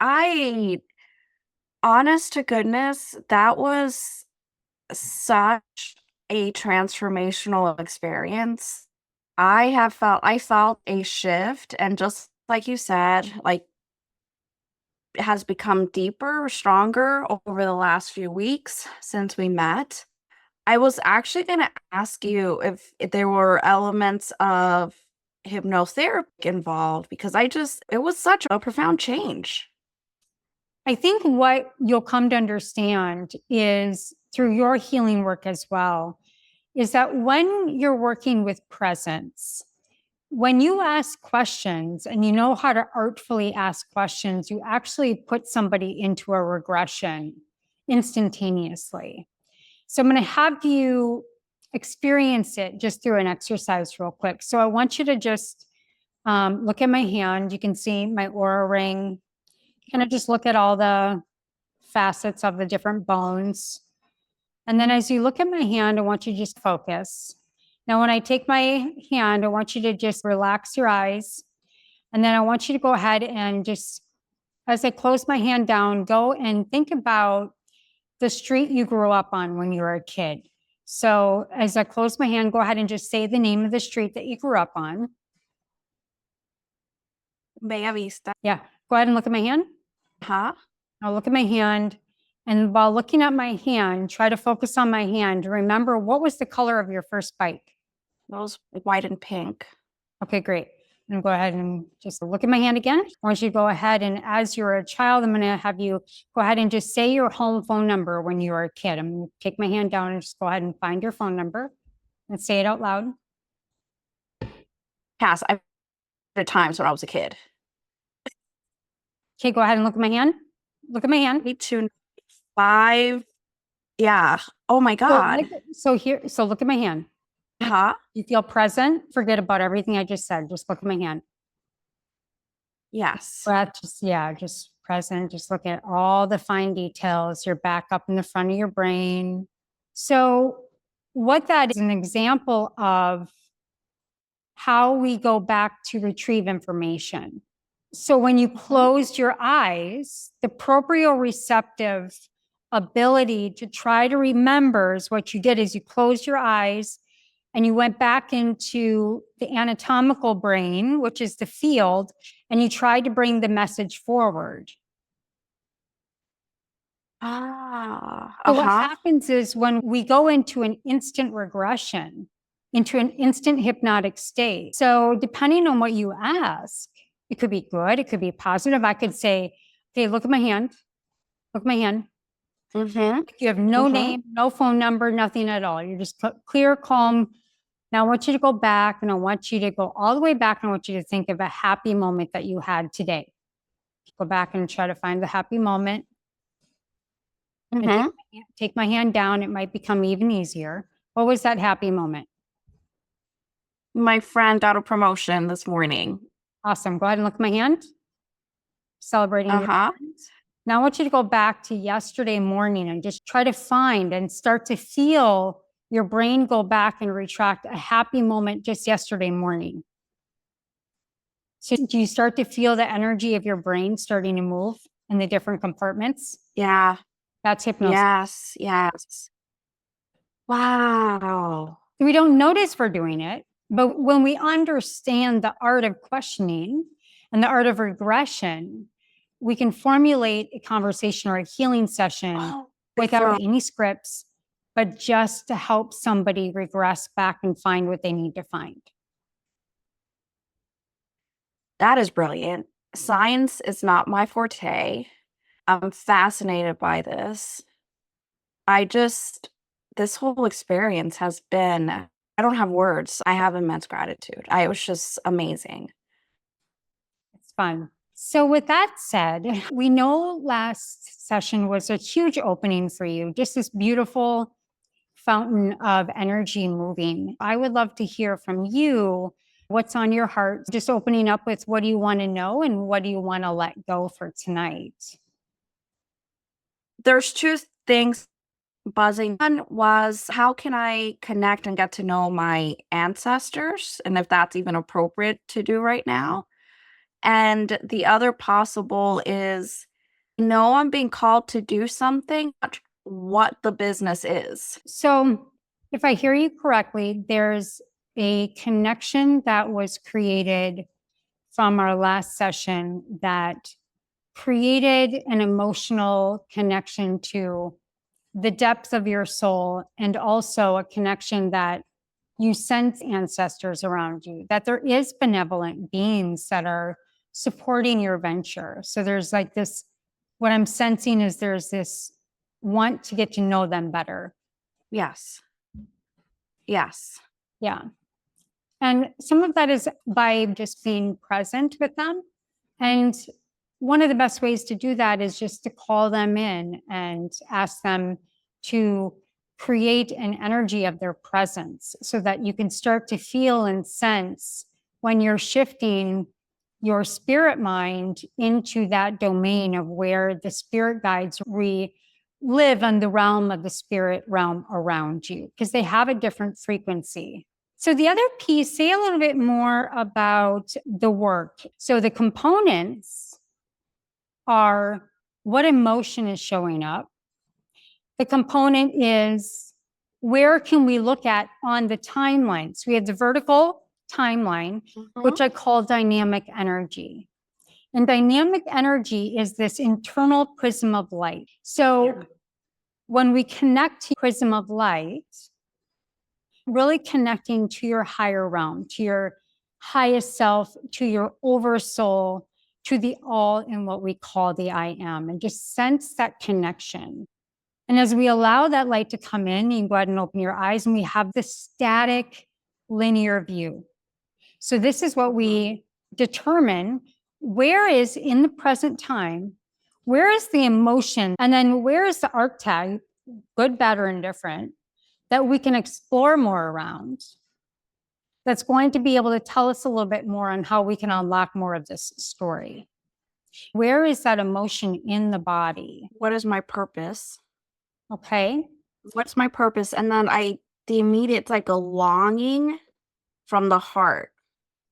I honest to goodness, that was such a transformational experience. I felt a shift, and just like you said, like, it has become deeper, stronger over the last few weeks since we met. I was actually gonna ask you if there were elements of hypnotherapy involved because it was such a profound change. I think what you'll come to understand is through your healing work as well, is that when you're working with presence, when you ask questions and you know how to artfully ask questions, you actually put somebody into a regression instantaneously. So I'm going to have you experience it just through an exercise real quick. So I want you to just look at my hand. You can see my aura ring. Kind of just look at all the facets of the different bones. And then as you look at my hand, I want you to just focus. Now, when I take my hand, I want you to just relax your eyes. And then I want you to go ahead and just, as I close my hand down, go and think about the street you grew up on when you were a kid. So as I close my hand, go ahead and just say the name of the street that you grew up on. Bella Vista. Yeah. Go ahead and look at my hand. Huh? Now look at my hand. And while looking at my hand, try to focus on my hand. Remember, what was the color of your first bite? Those white and pink. Okay, great. And go ahead and just look at my hand again. I want you to go ahead and as you're a child, I'm going to have you go ahead and just say your home phone number when you were a kid. I'm going to take my hand down and just go ahead and find your phone number and say it out loud. Cass, I've at times when I was a kid. Okay, go ahead and look at my hand. Look at my hand. 825. Yeah. Oh my God. So look at my hand. Huh? You feel present. Forget about everything I just said. Just look at my hand. Yes. Breath, just present. Just look at all the fine details. You're back up in the front of your brain. So what that is an example of how we go back to retrieve information. So when you closed your eyes, the proprioceptive ability to try to remember is what you did is you closed your eyes and you went back into the anatomical brain, which is the field, and you tried to bring the message forward. So what happens is when we go into an instant regression, into an instant hypnotic state. So depending on what you ask, it could be good, it could be positive. I could say, okay, look at my hand. Look at my hand. You have no name, no phone number, nothing at all. You're just clear, calm. Now I want you to go back and I want you to go all the way back and I want you to think of a happy moment that you had today. Go back and try to find the happy moment. Take my hand down. It might become even easier. What was that happy moment? My friend got a promotion this morning. Awesome. Go ahead and look at my hand. Celebrating. Now I want you to go back to yesterday morning and just try to find and start to feel your brain go back and retract a happy moment just yesterday morning. So do you start to feel the energy of your brain starting to move in the different compartments? Yeah. That's hypnosis. Yes. Wow. We don't notice we're doing it, but when we understand the art of questioning and the art of regression, we can formulate a conversation or a healing session without any scripts, but just to help somebody regress back and find what they need to find. That is brilliant. Science is not my forte. I'm fascinated by this. This whole experience has been, I don't have words. I have immense gratitude. It was just amazing. It's fun. So with that said, we know last session was a huge opening for you, just this beautiful fountain of energy moving. I would love to hear from you what's on your heart, just opening up with what do you want to know and what do you want to let go for tonight? There's two things buzzing. One was, how can I connect and get to know my ancestors, and if that's even appropriate to do right now? And the other possible is, know I'm being called to do something, not what the business is. So, if I hear you correctly, there's a connection that was created from our last session that created an emotional connection to the depth of your soul, and also a connection that you sense ancestors around you, that there is benevolent beings that are supporting your venture. So there's like this, what I'm sensing is there's this want to get to know them better. Yes. Yes. Yeah. And some of that is by just being present with them. And one of the best ways to do that is just to call them in and ask them to create an energy of their presence so that you can start to feel and sense when you're shifting your spirit mind into that domain of where the spirit guides live on the realm of the spirit realm around you, because they have a different frequency. So the other piece, say a little bit more about the work. So the components are what emotion is showing up. The component is where can we look at on the timeline? So we have the vertical timeline, which I call dynamic energy. And dynamic energy is this internal prism of light. So when we connect to prism of light, really connecting to your higher realm, to your highest self, to your oversoul, to the all in what we call the I am, and just sense that connection. And as we allow that light to come in, you can go ahead and open your eyes, and we have this static linear view. So this is what we determine: where is in the present time, where is the emotion, and then where is the archetype, good, bad, or indifferent, that we can explore more around, that's going to be able to tell us a little bit more on how we can unlock more of this story. Where is that emotion in the body? What is my purpose? Okay. What's my purpose? And then the immediate, it's like a longing from the heart.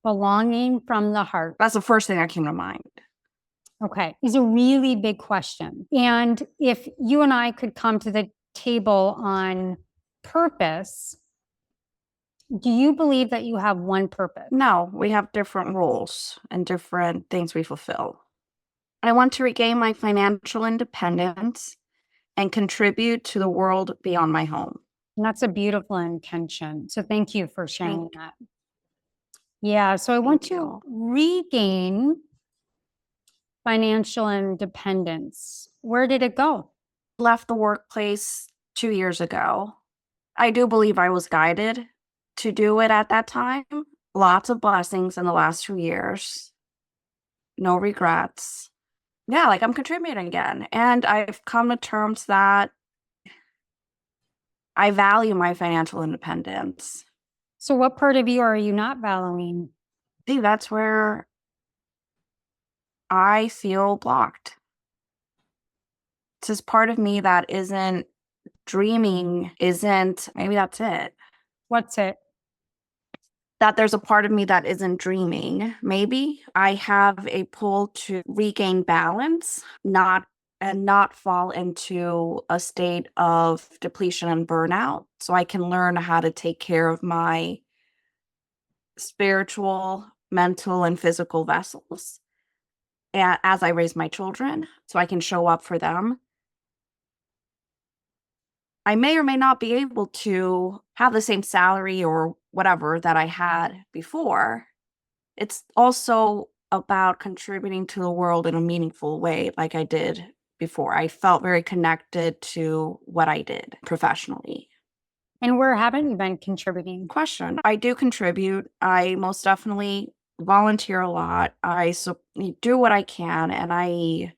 Belonging from the heart. That's the first thing that came to mind. Okay. Is a really big question. And if you and I could come to the table on purpose, do you believe that you have one purpose? No, we have different roles and different things we fulfill. I want to regain my financial independence and contribute to the world beyond my home. And that's a beautiful intention. So thank you for sharing that. Yeah. So I want to regain financial independence. Where did it go? Left the workplace 2 years ago. I do believe I was guided to do it at that time. Lots of blessings in the last 2 years. No regrets. Yeah, like I'm contributing again. And I've come to terms that I value my financial independence. So what part of you are you not valuing? I think that's where I feel blocked. It's this part of me that isn't dreaming, maybe that's it. What's it? That there's a part of me that isn't dreaming. Maybe I have a pull to regain balance, not fall into a state of depletion and burnout, so I can learn how to take care of my spiritual, mental, and physical vessels as I raise my children, so I can show up for them. I may or may not be able to have the same salary or whatever that I had before. It's also about contributing to the world in a meaningful way like I did before. I felt very connected to what I did professionally. And where haven't you been contributing? Question. I do contribute. I most definitely volunteer a lot. I do what I can, and I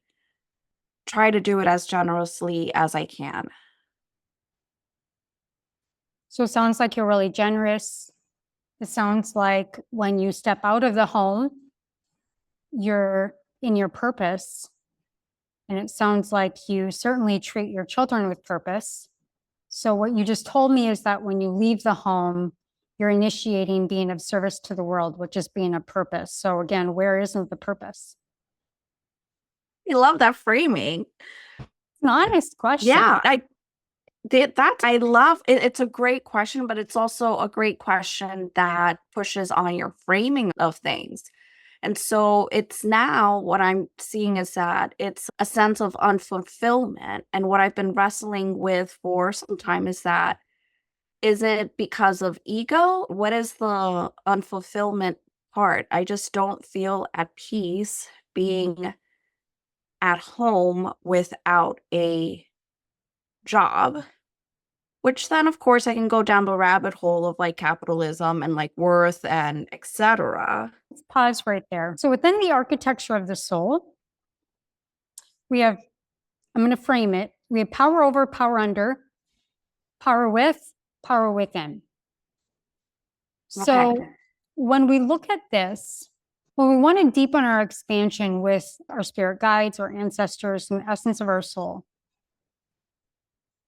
try to do it as generously as I can. So it sounds like you're really generous. It sounds like when you step out of the home, you're in your purpose. And it sounds like you certainly treat your children with purpose. So what you just told me is that when you leave the home, you're initiating being of service to the world, which is being a purpose. So again, where isn't the purpose? I love that framing. An honest question. Yeah, I did that. I love it. It's a great question, but it's also a great question that pushes on your framing of things. And so it's now what I'm seeing is that it's a sense of unfulfillment. And what I've been wrestling with for some time is that, is it because of ego? What is the unfulfillment part? I just don't feel at peace being at home without a job. Which then, of course, I can go down the rabbit hole of like capitalism and like worth and etc. Let's pause right there. So within the architecture of the soul, we have, I'm going to frame it. We have power over, power under, power with, power within. So Okay. when we look at this, when we want to deepen our expansion with our spirit guides, our ancestors, and the essence of our soul,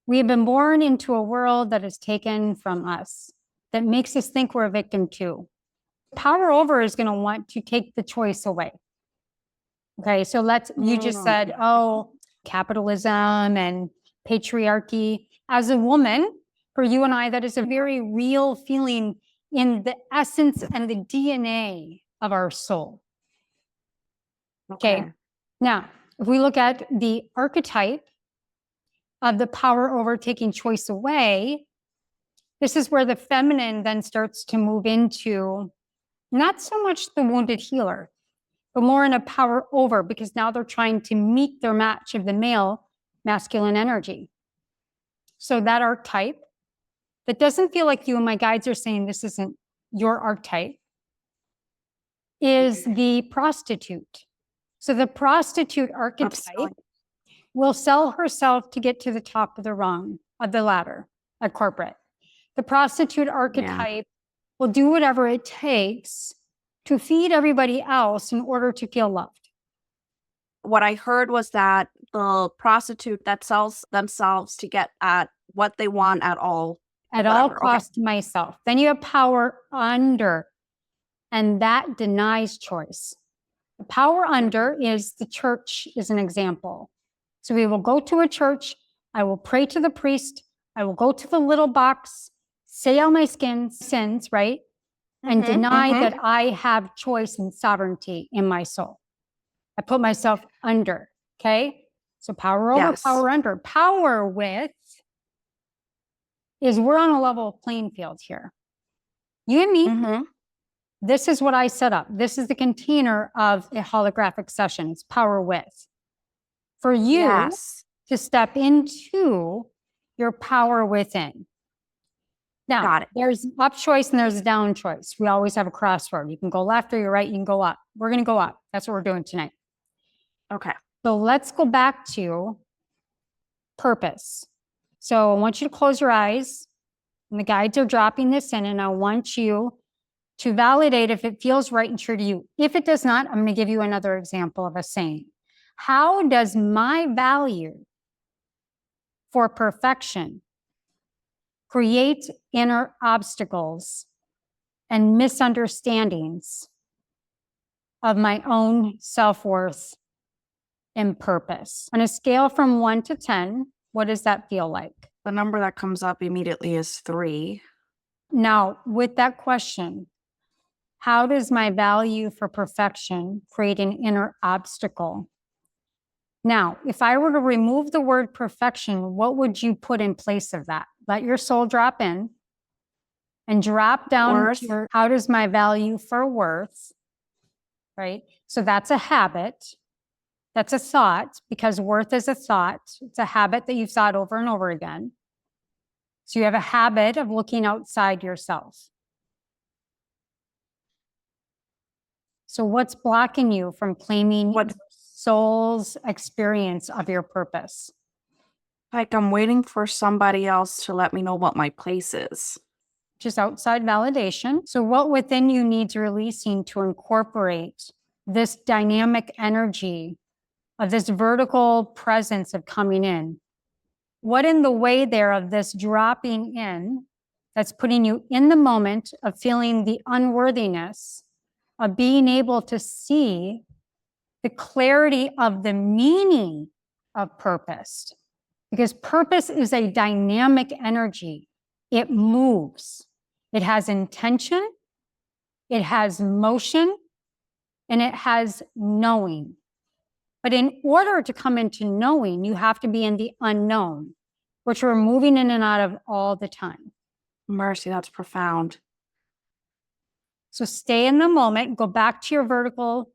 we have been born into a world that is taken from us, that makes us think we're a victim too. Power over is going to want to take the choice away. Okay, so you just said, oh, capitalism and patriarchy. As a woman, for you and I, that is a very real feeling in the essence and the DNA of our soul. Okay, now, if we look at the archetype of the power over taking choice away, this is where the feminine then starts to move into not so much the wounded healer, but more in a power over, because now they're trying to meet their match of the male masculine energy. So that archetype that doesn't feel like you and my guides are saying this isn't your archetype is the prostitute. So the prostitute archetype will sell herself to get to the top of the rung of the ladder at corporate. The prostitute archetype will do whatever it takes to feed everybody else in order to feel loved. What I heard was that the prostitute that sells themselves to get at what they want at all cost myself. Then you have power under, and that denies choice. The power under is the church is an example. So we will go to a church, I will pray to the priest, I will go to the little box, say all my sins, right? And deny that I have choice and sovereignty in my soul. I put myself under, okay? So power over, power under. Power with is we're on a level playing field here. You and me, this is what I set up. This is the container of a holographic session. It's power with. For you to step into your power within. Now, there's up choice and there's a down choice. We always have a crossroad. You can go left or you're right, you can go up. We're going to go up. That's what we're doing tonight. Okay. So let's go back to purpose. So I want you to close your eyes, and the guides are dropping this in, and I want you to validate if it feels right and true to you. If it does not, I'm going to give you another example of a saying. How does my value for perfection create inner obstacles and misunderstandings of my own self-worth and purpose? On a scale from 1 to 10, what does that feel like? The number that comes up immediately is 3. Now, with that question, how does my value for perfection create an inner obstacle? Now, if I were to remove the word perfection, what would you put in place of that? Let your soul drop in and drop down to how does my value for worth, right? So that's a habit. That's a thought, because worth is a thought. It's a habit that you've thought over and over again. So you have a habit of looking outside yourself. So what's blocking you from claiming your soul's experience of your purpose? Like I'm waiting for somebody else to let me know what my place is. Just outside validation. So what within you needs releasing to incorporate this dynamic energy of this vertical presence of coming in? What in the way there of this dropping in that's putting you in the moment of feeling the unworthiness of being able to see the clarity of the meaning of purpose, because purpose is a dynamic energy. It moves, it has intention, it has motion, and it has knowing. But in order to come into knowing, you have to be in the unknown, which we're moving in and out of all the time. Mercy, that's profound. So stay in the moment, go back to your vertical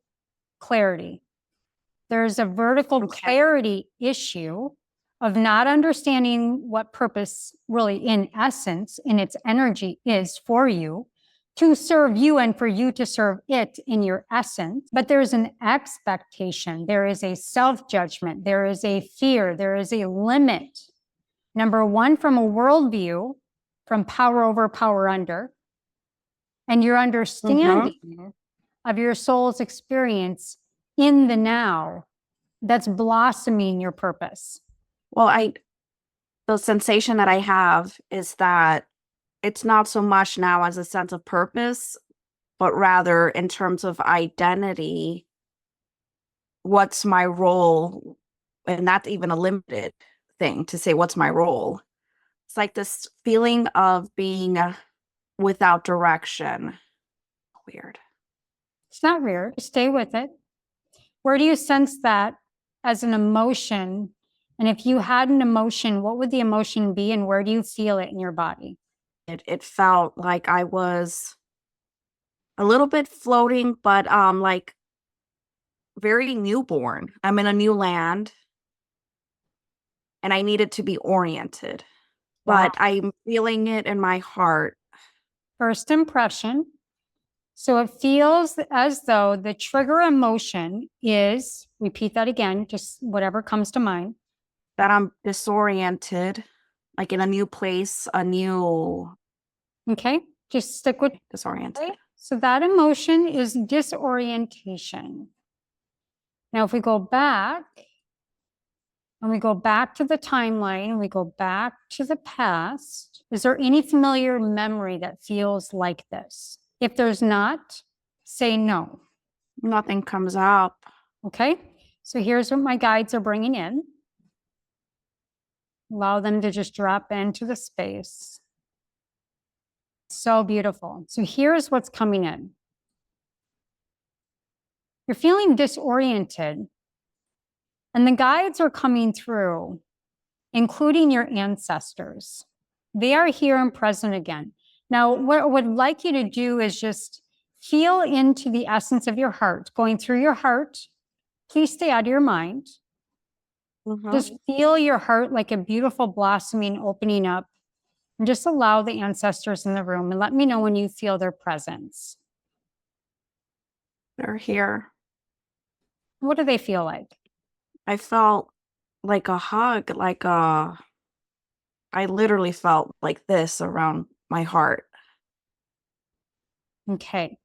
clarity. There's a vertical clarity issue of not understanding what purpose really, in essence, in its energy is for you, to serve you and for you to serve it in your essence. But there's an expectation, there is a self-judgment, there is a fear, there is a limit. Number one, from a worldview, from power over, power under, and your understanding of your soul's experience in the now that's blossoming your purpose. Well, the sensation that I have is that it's not so much now as a sense of purpose, but rather in terms of identity, what's my role? And that's even a limited thing to say, what's my role? It's like this feeling of being without direction. Weird. It's not weird. Stay with it. Where do you sense that as an emotion? And if you had an emotion, what would the emotion be, and where do you feel it in your body? It felt like I was a little bit floating, but like very newborn. I'm in a new land and I needed to be oriented. Wow. But I'm feeling it in my heart. First impression. So it feels as though the trigger emotion is, repeat that again, just whatever comes to mind. That I'm disoriented, like in a new place, Okay, just stick with disoriented. Okay? So that emotion is disorientation. Now, if we go back, and we go back to the timeline, and we go back to the past, is there any familiar memory that feels like this? If there's not, say no. Nothing comes up. Okay, so here's what my guides are bringing in. Allow them to just drop into the space. So beautiful. So here's what's coming in. You're feeling disoriented, and the guides are coming through, including your ancestors. They are here and present again. Now, what I would like you to do is just feel into the essence of your heart, going through your heart. Please stay out of your mind. Just feel your heart like a beautiful blossoming opening up, and just allow the ancestors in the room, and let me know when you feel their presence. They're here. What do they feel like? I felt like a hug, I literally felt like this around my heart. Okay.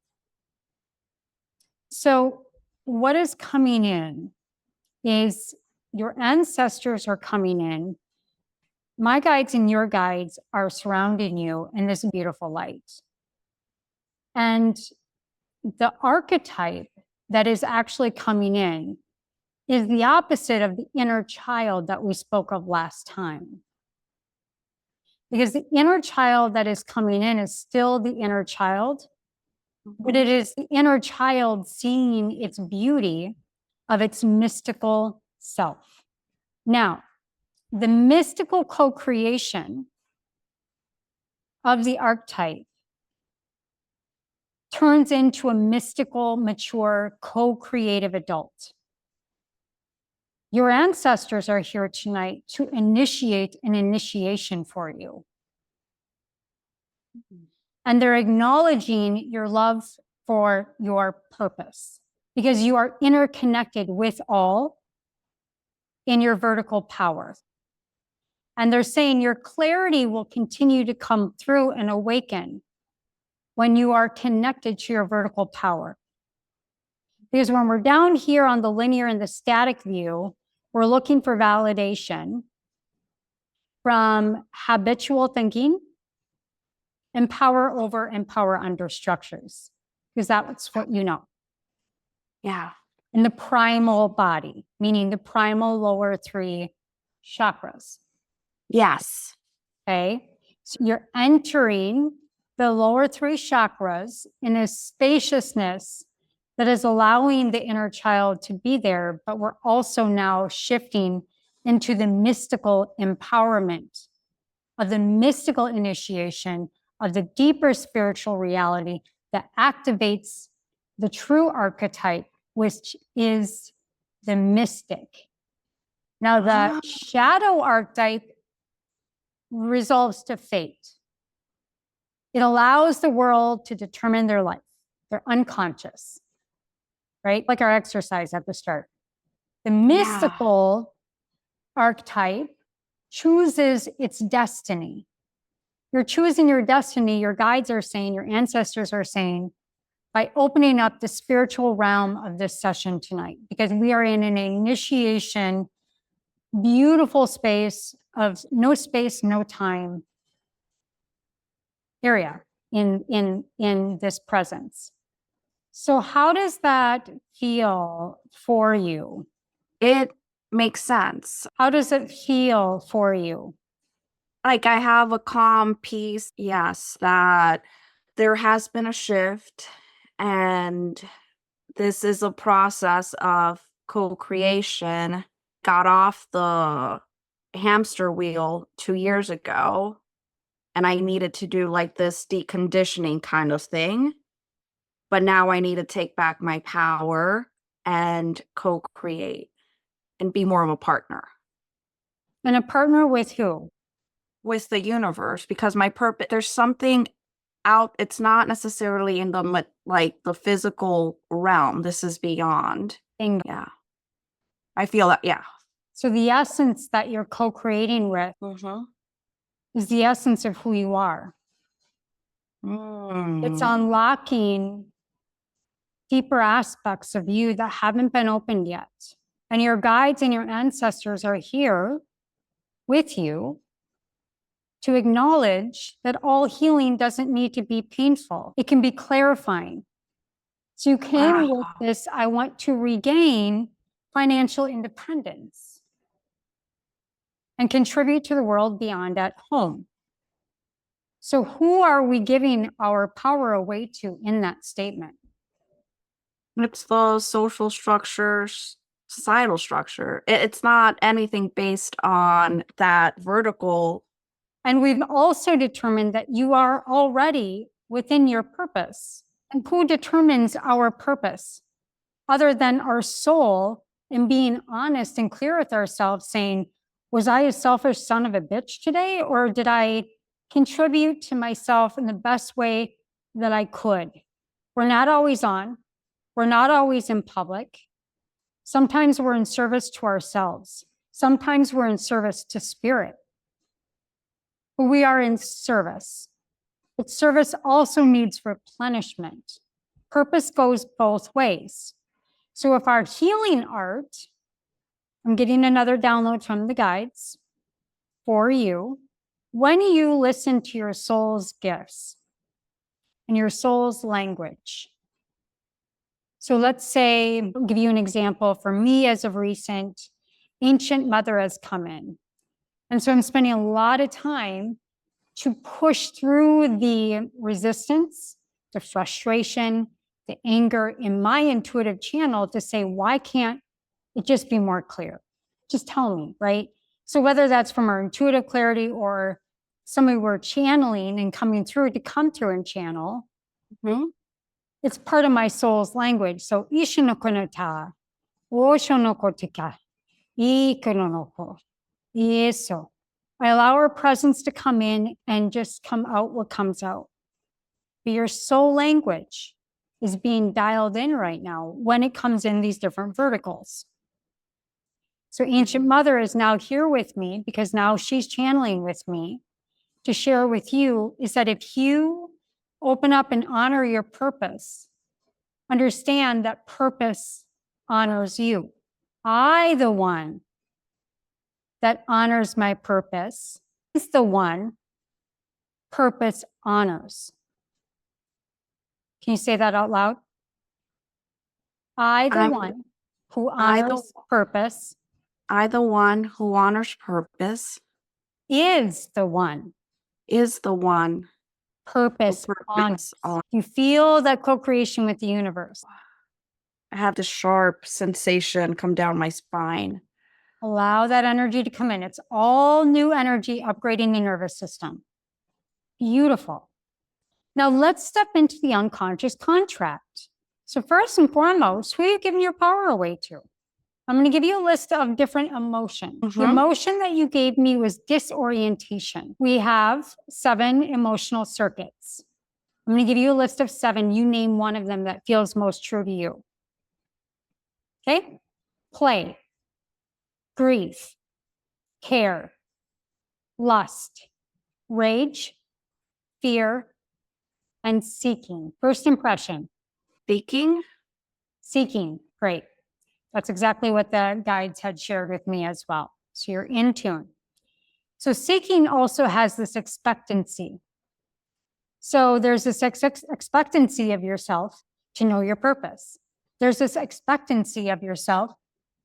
So what is coming in is your ancestors are coming in. My guides and your guides are surrounding you in this beautiful light. And the archetype that is actually coming in is the opposite of the inner child that we spoke of last time. Because the inner child that is coming in is still the inner child, but it is the inner child seeing its beauty of its mystical self. Now, the mystical co-creation of the archetype turns into a mystical, mature, co-creative adult. Your ancestors are here tonight to initiate an initiation for you. And they're acknowledging your love for your purpose, because you are interconnected with all in your vertical power. And they're saying your clarity will continue to come through and awaken when you are connected to your vertical power. Because when we're down here on the linear and the static view, we're looking for validation from habitual thinking and power over and power under structures, because that's what you know. Yeah. in the primal body, meaning the primal lower three chakras. Yes. Okay. So you're entering the lower three chakras in a spaciousness that is allowing the inner child to be there, but we're also now shifting into the mystical empowerment of the mystical initiation of the deeper spiritual reality that activates the true archetype, which is the mystic. Now, the shadow archetype resolves to fate. It allows the world to determine their life. They're unconscious, right? Like our exercise at the start. The mystical archetype chooses its destiny. You're choosing your destiny, your guides are saying, your ancestors are saying, by opening up the spiritual realm of this session tonight, because we are in an initiation, beautiful space of no space, no time area in this presence. So how does that feel for you? It makes sense. How does it feel for you? Like I have a calm peace, yes, that there has been a shift and this is a process of co-creation. Got off the hamster wheel 2 years ago and I needed to do like this deconditioning kind of thing. But now I need to take back my power and co-create and be more of a partner. And a partner with who? With the universe, because my purpose, there's something out, it's not necessarily in the like the physical realm. This is beyond. Bingo. Yeah. I feel that, yeah. So the essence that you're co-creating with is the essence of who you are. It's unlocking deeper aspects of you that haven't been opened yet. And your guides and your ancestors are here with you to acknowledge that all healing doesn't need to be painful. It can be clarifying. So you came with this, I want to regain financial independence and contribute to the world beyond at home. So who are we giving our power away to in that statement? It's the social structures, societal structure. It's not anything based on that vertical. And we've also determined that you are already within your purpose. And who determines our purpose other than our soul and being honest and clear with ourselves, saying, was I a selfish son of a bitch today? Or did I contribute to myself in the best way that I could? We're not always on. We're not always in public. Sometimes we're in service to ourselves. Sometimes we're in service to spirit. But we are in service. But service also needs replenishment. Purpose goes both ways. So if our healing art, I'm getting another download from the guides for you, when you listen to your soul's gifts and your soul's language. So let's say, I'll give you an example. For me, as of recent, Ancient Mother has come in. And so I'm spending a lot of time to push through the resistance, the frustration, the anger in my intuitive channel to say, why can't it just be more clear? Just tell me, right? So whether that's from our intuitive clarity or somebody we're channeling and coming through to come through and channel, it's part of my soul's language. So ishu no konota, osho no kotika, iko no noko, eso. I allow our presence to come in and just come out what comes out. But your soul language is being dialed in right now when it comes in these different verticals. So Ancient Mother is now here with me because now she's channeling with me to share with you is that if you open up and honor your purpose, understand that purpose honors you. I, the one that honors my purpose, is the one purpose honors. Can you say that out loud? I, the one who I the honors purpose, I the one who honors purpose is the one is the one who purpose purpose honors. on. You feel that co-creation with the universe. I have this sharp sensation come down my spine. Allow that energy to come in. It's all new energy upgrading the nervous system. Beautiful. Now let's step into the unconscious contract. So first and foremost, who are you giving your power away to? I'm going to give you a list of different emotions. The emotion that you gave me was disorientation. We have 7 emotional circuits. I'm going to give you a list of 7. You name one of them that feels most true to you. Okay? Play, grief, care, lust, rage, fear, and seeking. First impression. Speaking. Seeking. Great. That's exactly what the guides had shared with me as well. So you're in tune. So seeking also has this expectancy. So there's this expectancy of yourself to know your purpose. There's this expectancy of yourself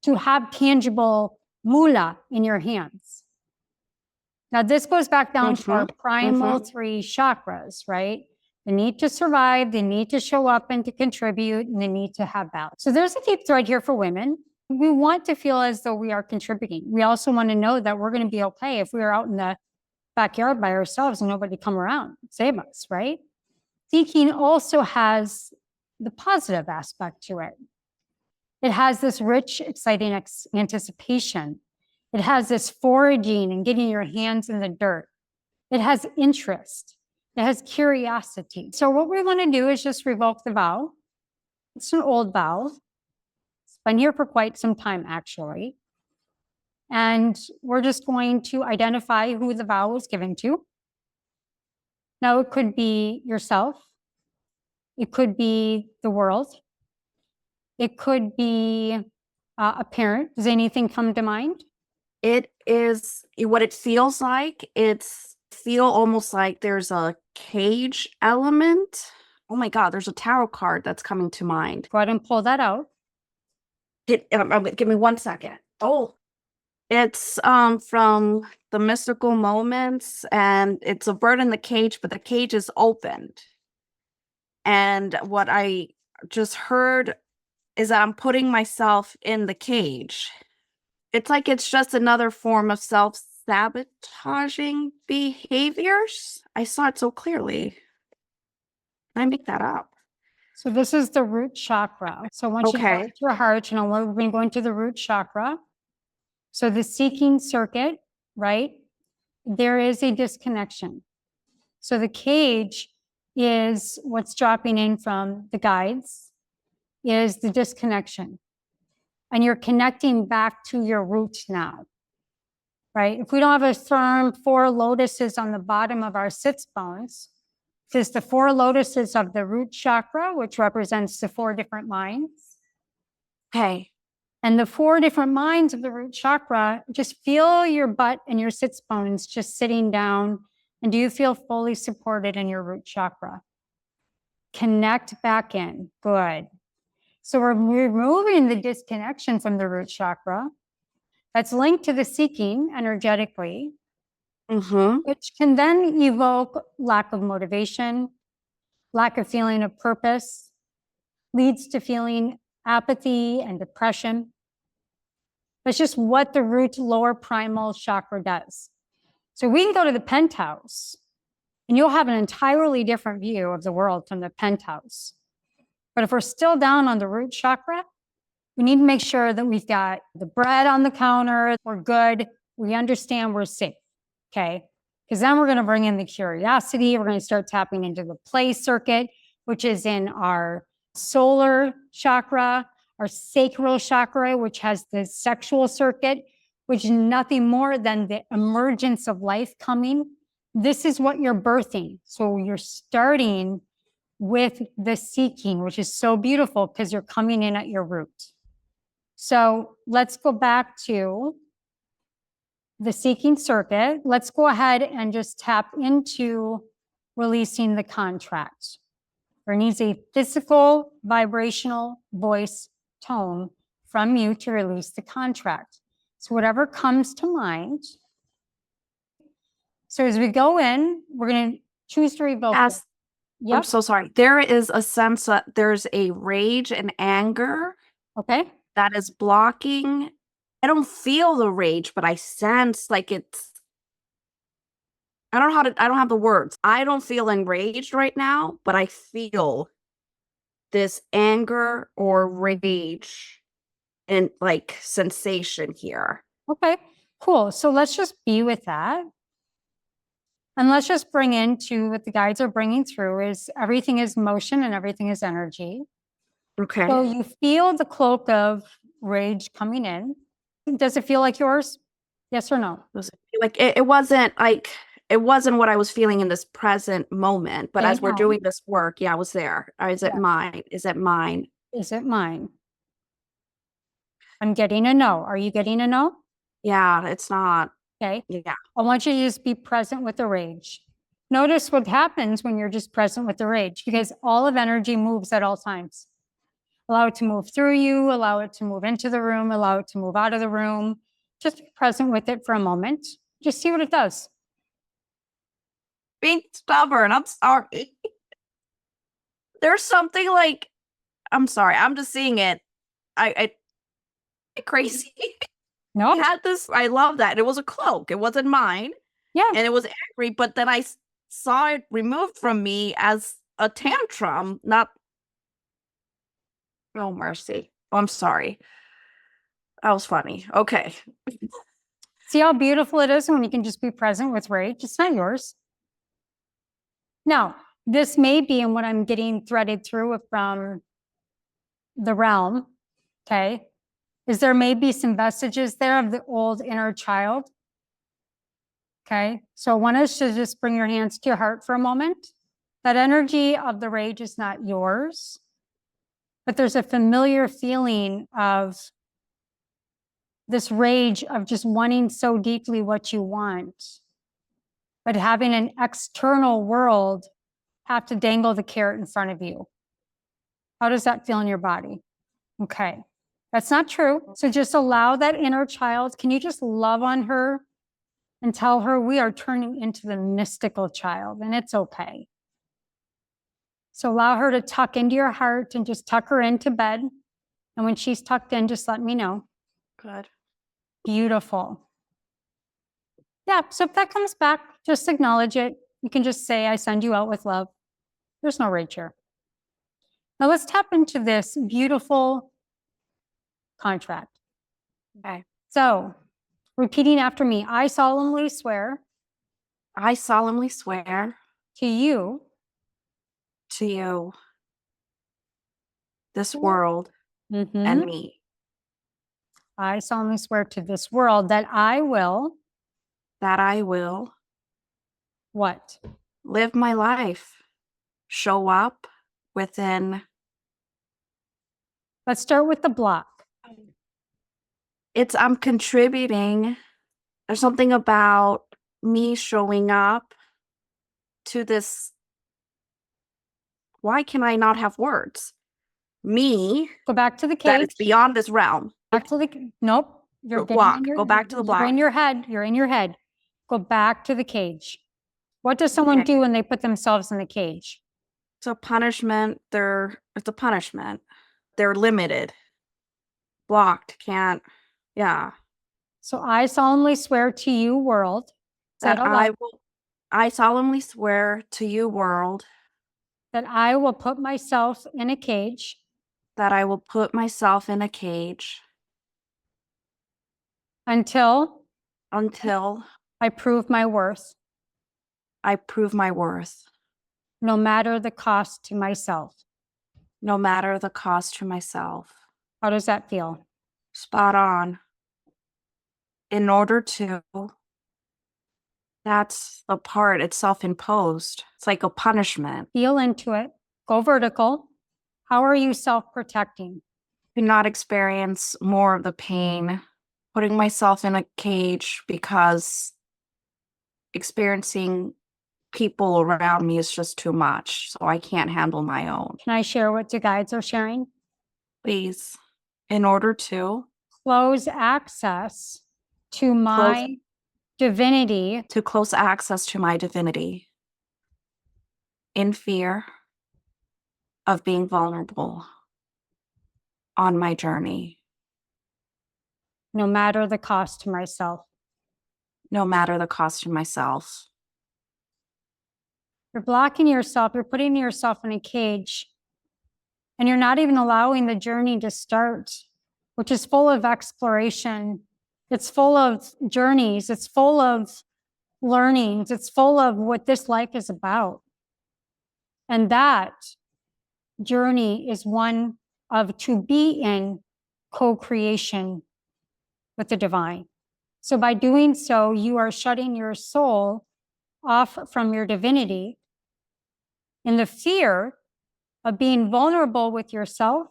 to have tangible moolah in your hands. Now, this goes back down to our primal 3 chakras, right? The need to survive, the need to show up and to contribute, and the need to have balance. So there's a deep thread here for women. We want to feel as though we are contributing. We also want to know that we're going to be okay if we are out in the backyard by ourselves and nobody come around, save us, right? Seeking also has the positive aspect to it. It has this rich, exciting anticipation. It has this foraging and getting your hands in the dirt. It has interest. It has curiosity. So what we want to do is just revoke the vow. It's an old vow. It's been here for quite some time, actually. And we're just going to identify who the vow was given to. Now, it could be yourself. It could be the world. It could be a parent. Does anything come to mind? It is what it feels like. It's feel almost like there's a cage element. Oh my God, there's a tarot card that's coming to mind. Go ahead and pull that out. Give me 1 second. Oh, it's from the mystical moments, and it's a bird in the cage, but the cage is opened. And what I just heard is that I'm putting myself in the cage. It's like it's just another form of self-sabotaging behaviors. I saw it so clearly. Did I make that up? So this is the root chakra. So once you go into your heart, you know, we're going to go into the root chakra. So the seeking circuit, right? There is a disconnection. So the cage is what's dropping in from the guides, is the disconnection. And you're connecting back to your root now, right? If we don't have a firm 4 lotuses on the bottom of our sits bones, there's the 4 lotuses of the root chakra, which represents the 4 different minds. Okay. And the 4 different minds of the root chakra, just feel your butt and your sits bones just sitting down. And do you feel fully supported in your root chakra? Connect back in. Good. So we're removing the disconnection from the root chakra. That's linked to the seeking energetically, which can then evoke lack of motivation, lack of feeling of purpose, leads to feeling apathy and depression. That's just what the root lower primal chakra does. So we can go to the penthouse and you'll have an entirely different view of the world from the penthouse. But if we're still down on the root chakra, we need to make sure that we've got the bread on the counter, we're good, we understand we're safe, okay? Because then we're going to bring in the curiosity, we're going to start tapping into the play circuit, which is in our solar chakra, our sacral chakra, which has the sexual circuit, which is nothing more than the emergence of life coming. This is what you're birthing. So you're starting with the seeking, which is so beautiful because you're coming in at your root. So let's go back to the seeking circuit. Let's go ahead and just tap into releasing the contract. There needs a physical, vibrational voice tone from you to release the contract. So whatever comes to mind. So as we go in, we're going to choose to revoke it. Yes. I'm Yep. so sorry. There is a sense that there's a rage and anger Okay. that is blocking. I don't feel the rage, but I sense like it's, I don't know how to, I don't have the words. I don't feel enraged right now, but I feel this anger or rage and like sensation here. Okay. Cool. So let's just be with that. And let's just bring into what the guides are bringing through is everything is motion and everything is energy. Okay. So you feel the cloak of rage coming in. Does it feel like yours? Yes or no? Was it like it wasn't like it wasn't what I was feeling in this present moment, but Okay, as we're no. doing this work, yeah, I was there. Or is it Yeah. mine? Is it mine? Is it mine? I'm getting a no. Are you getting a no? Yeah, it's not. Okay. Yeah. I want you to just be present with the rage. Notice what happens when you're just present with the rage because all of energy moves at all times. Allow it to move through you, allow it to move into the room, allow it to move out of the room. Just be present with it for a moment. Just see what it does. Being stubborn. I'm sorry. There's something like I'm sorry. I'm just seeing it. I crazy. No? I had this. I love that. It was a cloak. It wasn't mine, Yeah. and it was angry. But then I saw it removed from me as a tantrum. Not. Oh mercy. I'm sorry. That was funny. Okay. See how beautiful it is when you can just be present with rage? It's not yours. Now, this may be in what I'm getting threaded through from the realm. Okay. Is there may be some vestiges there of the old inner child? Okay. So I want us to just bring your hands to your heart for a moment. That energy of the rage is not yours, but there's a familiar feeling of this rage of just wanting so deeply what you want, but having an external world have to dangle the carrot in front of you. How does that feel in your body? Okay. That's not true. So just allow that inner child. Can you just love on her and tell her we are turning into the mystical child and it's okay. So allow her to tuck into your heart and just tuck her into bed. And when she's tucked in, just let me know. Good. Beautiful. Yeah. So if that comes back, just acknowledge it. You can just say, I send you out with love. There's no rage here. Now let's tap into this beautiful contract. Okay. So repeating after me, I solemnly swear I solemnly swear to you, to you, this world, and mhm, me, I solemnly swear to this world that I will, that I will what? live my life, show up within. Let's start with the block. I'm contributing. There's something about me showing up to this. Why can I not have words? Me, Go back to the that cage. is beyond this realm. Back to the, nope. You're getting Block. in your, Go back to the you're in block. your head. You're in your head. Go back to the cage. What does someone Okay. do when they put themselves in the cage? It's a punishment. It's a punishment. They're limited. Blocked. Can't. Yeah. So I solemnly swear to you, world, That I solemnly swear to you, world, that I will put myself in a cage that I will put myself in a cage until until I prove my worth, I prove my worth, no matter the cost to myself. no matter the cost to myself. How does that feel? Spot on. In order to, that's the part, it's self-imposed. It's like a punishment. Feel into it. Go vertical. How are you self-protecting? To not experience more of the pain, putting myself in a cage because experiencing people around me is just too much. So I can't handle my own. Can I share what the guides are sharing? Please. In order to close access to close my divinity to close access to my divinity in fear of being vulnerable on my journey, no matter the cost to myself. no matter the cost to myself. You're blocking yourself, you're putting yourself in a cage, and you're not even allowing the journey to start, which is full of exploration. It's full of journeys, it's full of learnings, it's full of what this life is about. And that journey is one of to be in co-creation with the divine. So by doing so, you are shutting your soul off from your divinity in the fear of being vulnerable with yourself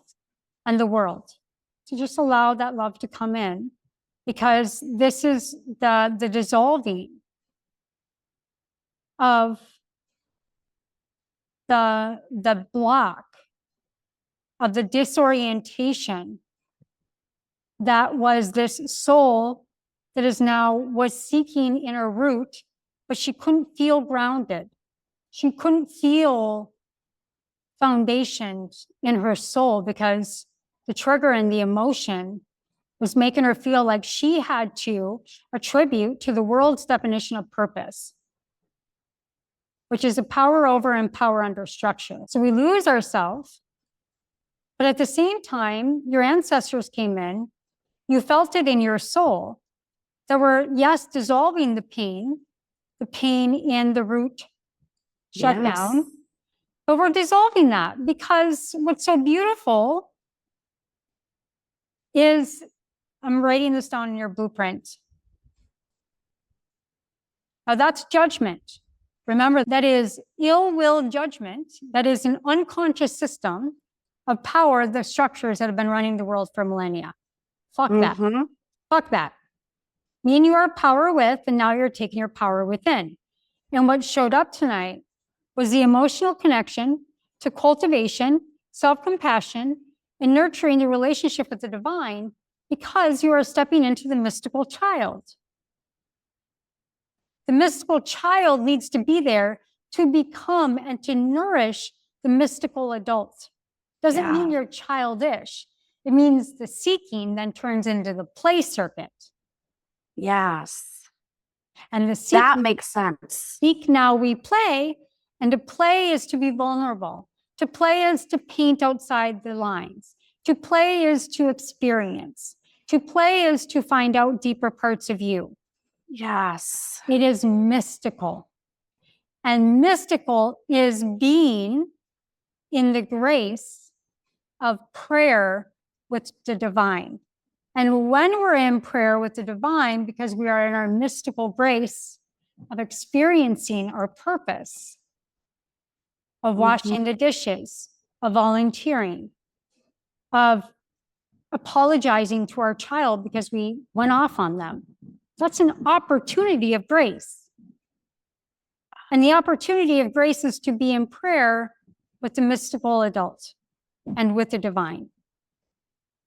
and the world. So just allow that love to come in, because this is the dissolving of the block, of the disorientation that was this soul that is now was seeking inner root, but she couldn't feel grounded. She couldn't feel foundations in her soul because the trigger and the emotion was making her feel like she had to attribute to the world's definition of purpose, which is a power over and power under structure. So we lose ourselves, but at the same time, your ancestors came in, you felt it in your soul. That were, yes, dissolving the pain in the root shutdown, Yes. but we're dissolving that because what's so beautiful is, I'm writing this down in your blueprint. Now that's judgment. Remember, that is ill will judgment. That is an unconscious system of power, the structures that have been running the world for millennia. Fuck that. Fuck that. Me and you are power with, and now you're taking your power within. And what showed up tonight was the emotional connection to cultivation, self-compassion, and nurturing the relationship with the divine, because you are stepping into the mystical child. The mystical child needs to be there to become and to nourish the mystical adult. Doesn't mean you're childish. It means the seeking then turns into the play circuit. Yes. And the seek, that makes sense. Seek now we play, and to play is to be vulnerable. To play is to paint outside the lines. To play is to experience. To play is to find out deeper parts of you. Yes. It is mystical. And mystical is being in the grace of prayer with the divine. And when we're in prayer with the divine, because we are in our mystical grace of experiencing our purpose, of washing the dishes, of volunteering, of apologizing to our child because we went off on them, that's an opportunity of grace. And the opportunity of grace is to be in prayer with the mystical adult and with the divine.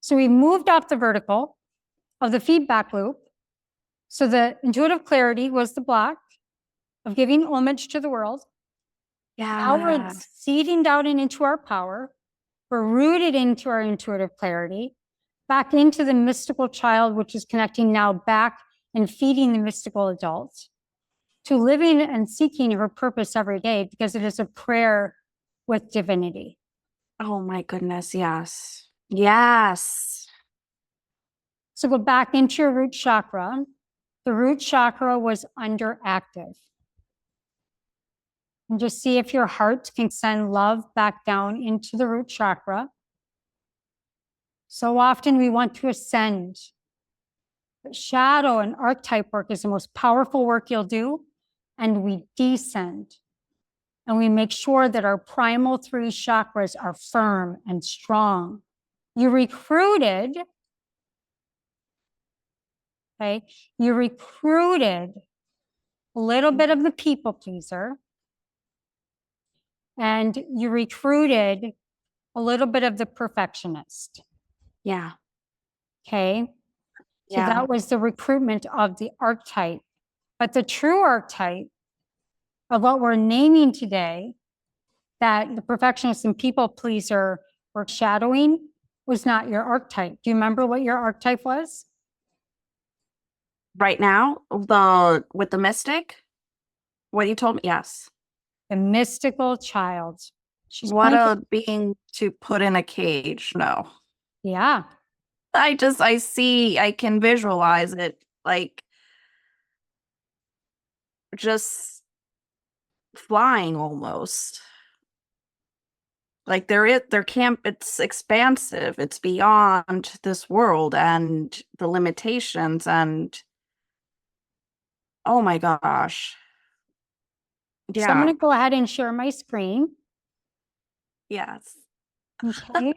So we moved off the vertical of the feedback loop. So the intuitive clarity was the block of giving homage to the world. Now we're seeding down and into our power. We're rooted into our intuitive clarity, back into the mystical child, which is connecting now back and feeding the mystical adult, to living and seeking her purpose every day, because it is a prayer with divinity. Oh my goodness, yes. Yes. So go back into your root chakra. The root chakra was underactive. And just see if your heart can send love back down into the root chakra. So often we want to ascend. But shadow and archetype work is the most powerful work you'll do. And we descend. And we make sure that our primal 3 chakras are firm and strong. You recruited, okay? You recruited a little bit of the people pleaser, and you recruited a little bit of the perfectionist. Yeah. Okay. So Yeah. that was the recruitment of the archetype. But the true archetype of what we're naming today, that the perfectionist and people pleaser were shadowing, was not your archetype. Do you remember what your archetype was? Right now, the with the mystic, what you told me, yes. The mystical child. She's What going to, a being to put in a cage. No. yeah. I can visualize it like just flying almost. Like there can't, it's expansive. It's beyond this world and the limitations and oh my gosh. So I'm going Yeah. to go ahead and share my screen. Yes. Okay.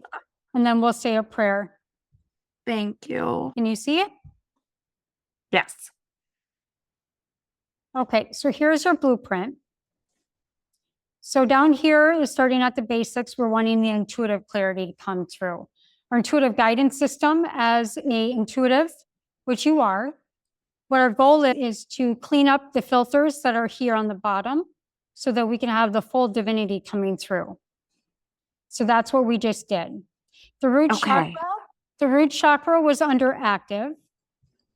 And then we'll say a prayer. Thank you. Can you see it? Yes. Okay. So here's our blueprint. So down here is starting at the basics. We're wanting the intuitive clarity to come through. Our intuitive guidance system as a intuitive, which you are, what our goal is to clean up the filters that are here on the bottom so that we can have the full divinity coming through. So that's what we just did. The root Okay. chakra, the root chakra was underactive.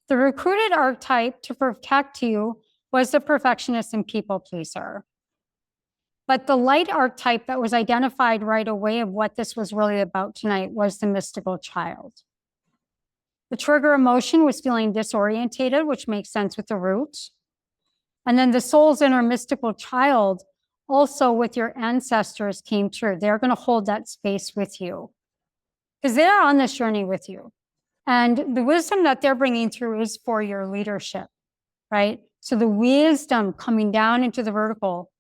The recruited archetype to protect you was the perfectionist and people pleaser. But the light archetype that was identified right away of what this was really about tonight was the mystical child. The trigger emotion was feeling disorientated, which makes sense with the root. And then the soul's inner mystical child also with your ancestors came through. They're going to hold that space with you because they're on this journey with you. And the wisdom that they're bringing through is for your leadership, right? So the wisdom coming down into the vertical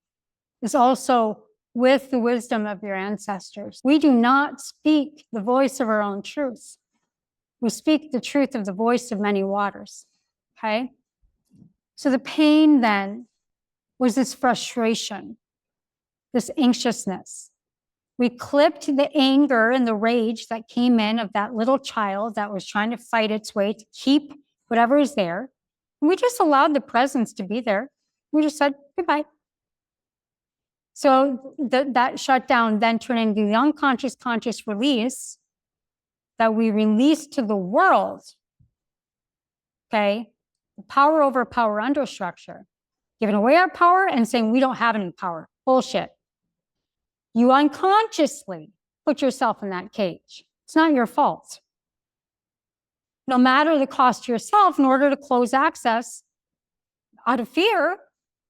is also with the wisdom of your ancestors. We do not speak the voice of our own truth. We speak the truth of the voice of many waters, okay? So the pain then was this frustration, this anxiousness. We clipped the anger and the rage that came in of that little child that was trying to fight its way to keep whatever is there. And we just allowed the presence to be there. We just said goodbye. So that shutdown then turned into the unconscious conscious release that we released to the world. Okay. The power over power under structure. Giving away our power and saying we don't have any power. Bullshit. You unconsciously put yourself in that cage. It's not your fault. No matter the cost to yourself, in order to close access out of fear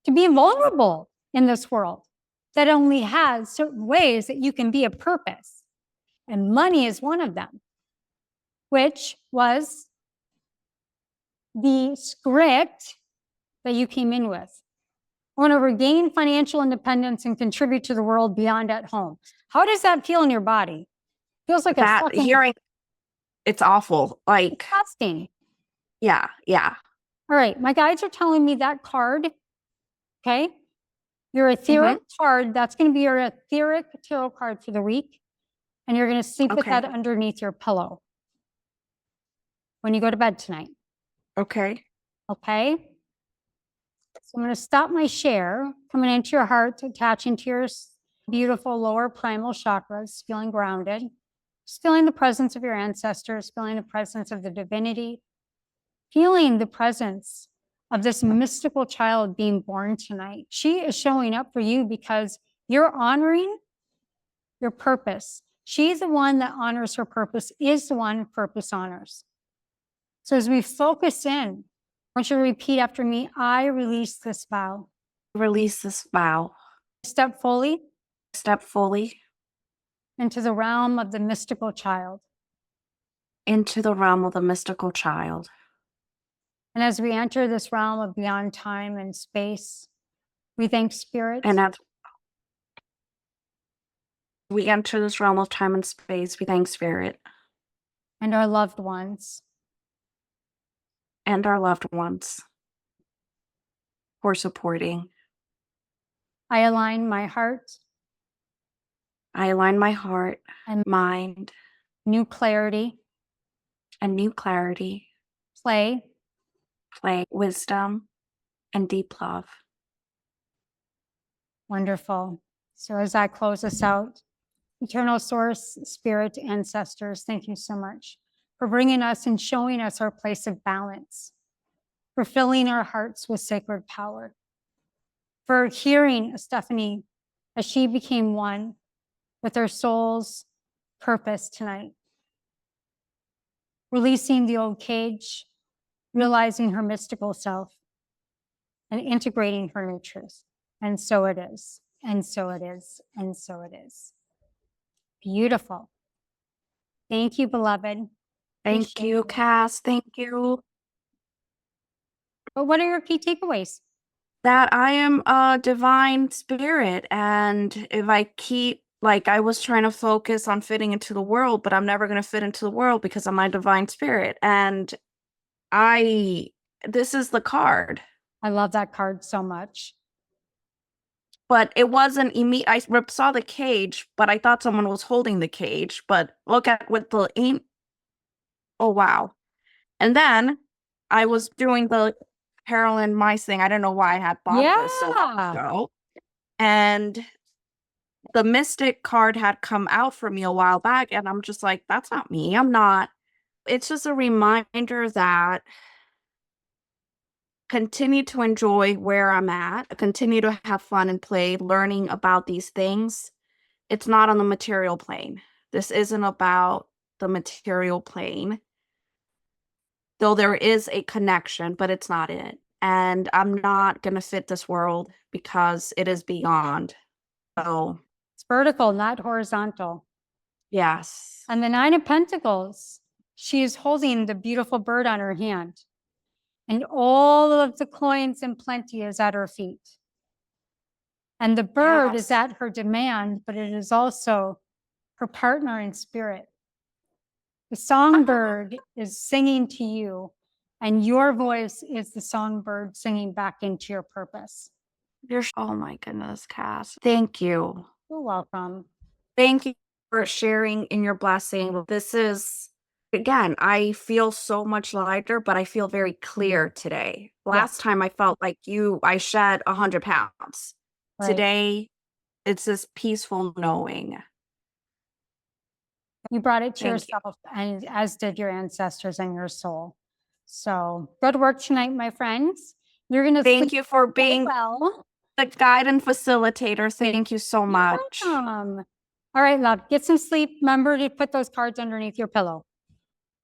to be vulnerable in this world that only has certain ways that you can be a purpose. And money is one of them, which was the script that you came in with. I want to regain financial independence and contribute to the world beyond at home. How does that feel in your body? Feels like a That fucking hearing, it's awful. Like, disgusting. yeah, yeah. All right, my guides are telling me that card, okay? Your etheric card, that's going to be your etheric tarot card for the week. And you're going to sleep with Okay. that underneath your pillow when you go to bed tonight. Okay. Okay. So I'm going to stop my share, coming into your heart, attaching to your beautiful lower primal chakras, feeling grounded, just feeling the presence of your ancestors, feeling the presence of the divinity, feeling the presence of this mystical child being born tonight. She is showing up for you because you're honoring your purpose. She's the one that honors her purpose, is the one purpose honors. So as we focus in, I want you to repeat after me, I release this vow. Release this vow. Step fully Step fully into the realm of the mystical child. into the realm of the mystical child. And as we enter this realm of beyond time and space, we thank spirit. And as we enter this realm of time and space, we thank spirit and our loved ones and our loved ones for supporting. I align my heart. I align my heart And mind, new clarity and new clarity, play, play, wisdom, and deep love. wonderful. So as I close us out, eternal source, spirit, ancestors, thank you so much for bringing us and showing us our place of balance, for filling our hearts with sacred power, for hearing Esteveny as she became one with her soul's purpose tonight, releasing the old cage, realizing her mystical self, and integrating her new truth. And so it is, and so it is, and so it is. Beautiful. Thank you, beloved. Thank you, Cass. Thank you. But what are your key takeaways? That I am a divine spirit, and if I keep, like, I was trying to focus on fitting into the world, but I'm never going to fit into the world because I'm my divine spirit. And this is the card. I love that card so much. But it wasn't immediate. I saw the cage, but I thought someone was holding the cage. But look at with the ink. Oh, wow. And then I was doing the Carolyn Mice thing. I don't know why I had bought this so long ago. And the Mystic card had come out for me a while back, and I'm just like, that's not me. I'm not. It's just a reminder that continue to enjoy where I'm at, continue to have fun and play, learning about these things. It's not on the material plane. This isn't about the material plane, though there is a connection, but it's not it. And I'm not going to fit this world because it is beyond. So, it's vertical, not horizontal. yes. And the Nine of Pentacles, she is holding the beautiful bird on her hand. And all of the coins and plenty is at her feet. And the bird is at her demand, but it is also her partner in spirit. The songbird is singing to you, and your voice is the songbird singing back into your purpose. Oh my goodness, Cass. Thank you. You're welcome. Thank you for sharing in your blessing. This is, again, I feel so much lighter, but I feel very clear today. Last time I felt like I shed 100 pounds. Right. Today, it's this peaceful knowing. You brought it to yourself, and as did your ancestors and your soul. So good work tonight, my friends. You're going to thank you for being the guide and facilitator. Thank you so much. You're welcome. All right, love, get some sleep. Remember to put those cards underneath your pillow.